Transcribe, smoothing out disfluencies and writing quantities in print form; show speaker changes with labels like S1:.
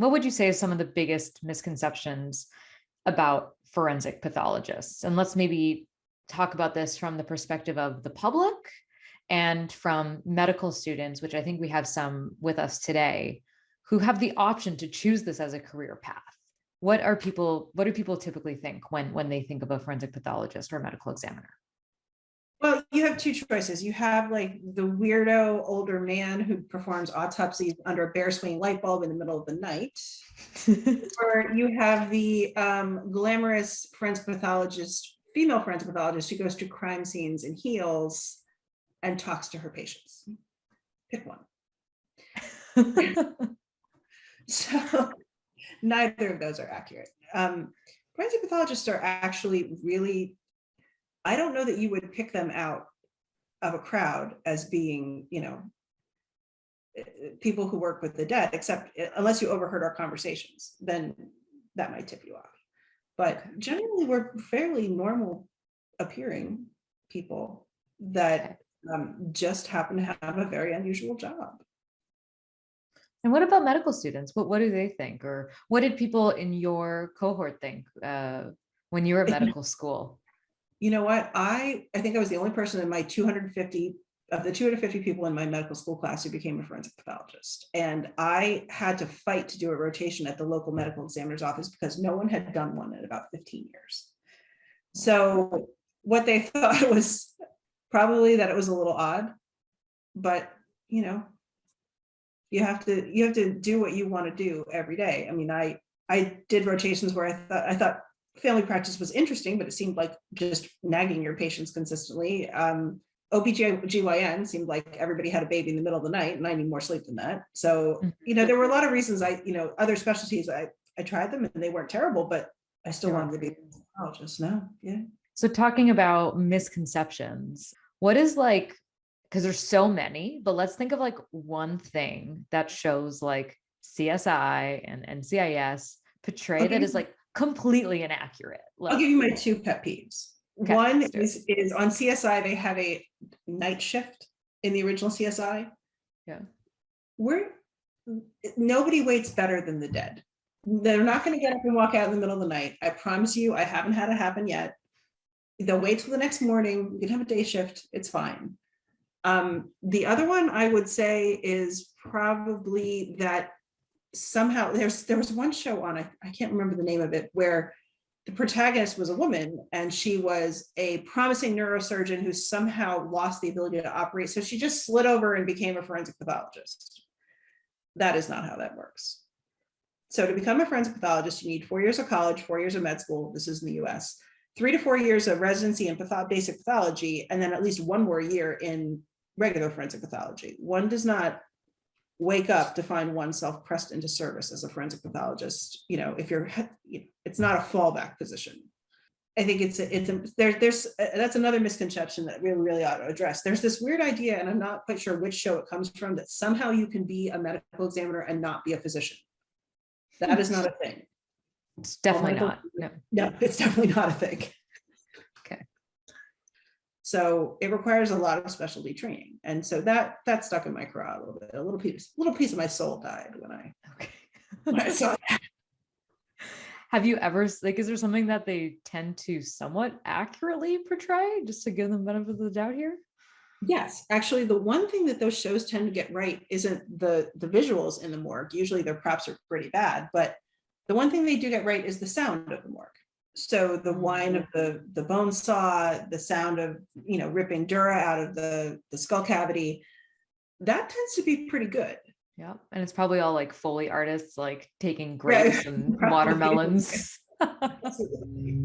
S1: what would you say is some of the biggest misconceptions about forensic pathologists? And let's maybe talk about this from the perspective of the public and from medical students, which I think we have some with us today, who have the option to choose this as a career path. What do people typically think when they think of a forensic pathologist or a medical examiner?
S2: Well, you have two choices. You have like the weirdo older man who performs autopsies under a bare swinging light bulb in the middle of the night, or you have the glamorous forensic pathologist, female forensic pathologist who goes to crime scenes in heels and talks to her patients. Pick one. So neither of those are accurate. Forensic pathologists are actually really, I don't know that you would pick them out of a crowd as being, people who work with the dead, except unless you overheard our conversations, then that might tip you off. But generally, we're fairly normal appearing people that just happen to have a very unusual job.
S1: And what about medical students? What do they think? Or what did people in your cohort think when you were at medical school?
S2: You know what? I think I was the only person in my 250 people in my medical school class who became a forensic pathologist. And I had to fight to do a rotation at the local medical examiner's office because no one had done one in about 15 years. So what they thought was probably that it was a little odd, but you have to do what you want to do every day. I mean, I did rotations where I thought family practice was interesting, but it seemed like just nagging your patients consistently. OBGYN seemed like everybody had a baby in the middle of the night, and I need more sleep than that. So, there were a lot of reasons other specialties, I tried them and they weren't terrible, but I still wanted to be a pathologist now. Yeah.
S1: So talking about misconceptions, what is because there's so many, but let's think of one thing that shows CSI and NCIS portray that is completely inaccurate.
S2: I'll give you my two pet peeves. Okay, one is on CSI, they have a night shift in the original CSI.
S1: Yeah.
S2: Nobody waits better than the dead. They're not going to get up and walk out in the middle of the night. I promise you, I haven't had it happen yet. They'll wait till the next morning. You can have a day shift. It's fine. The other one I would say is probably that somehow there was one show on, I can't remember the name of it, where the protagonist was a woman and she was a promising neurosurgeon who somehow lost the ability to operate. So she just slid over and became a forensic pathologist. That is not how that works. So to become a forensic pathologist, you need 4 years of college, 4 years of med school. This is in the US, 3 to 4 years of residency in basic pathology, and then at least 1 more year in regular forensic pathology. One does not wake up to find oneself pressed into service as a forensic pathologist. It's not a fallback position. I think there's that's another misconception that we really ought to address. There's this weird idea, and I'm not quite sure which show it comes from, that somehow you can be a medical examiner and not be a physician. That is not a thing.
S1: It's definitely not.
S2: No, it's definitely not a thing.
S1: Okay.
S2: So it requires a lot of specialty training. And so that stuck in my craw a little bit. A little piece of my soul died when I saw that.
S1: Have you ever, is there something that they tend to somewhat accurately portray, just to give them the benefit of the doubt here?
S2: Yes, actually, the one thing that those shows tend to get right isn't the visuals in the morgue. Usually their props are pretty bad, but the one thing they do get right is the sound of the morgue. So the whine of the bone saw, the sound of ripping dura out of the skull cavity, that tends to be pretty good.
S1: Yeah, and it's probably all Foley artists taking grapes and watermelons.
S2: Absolutely.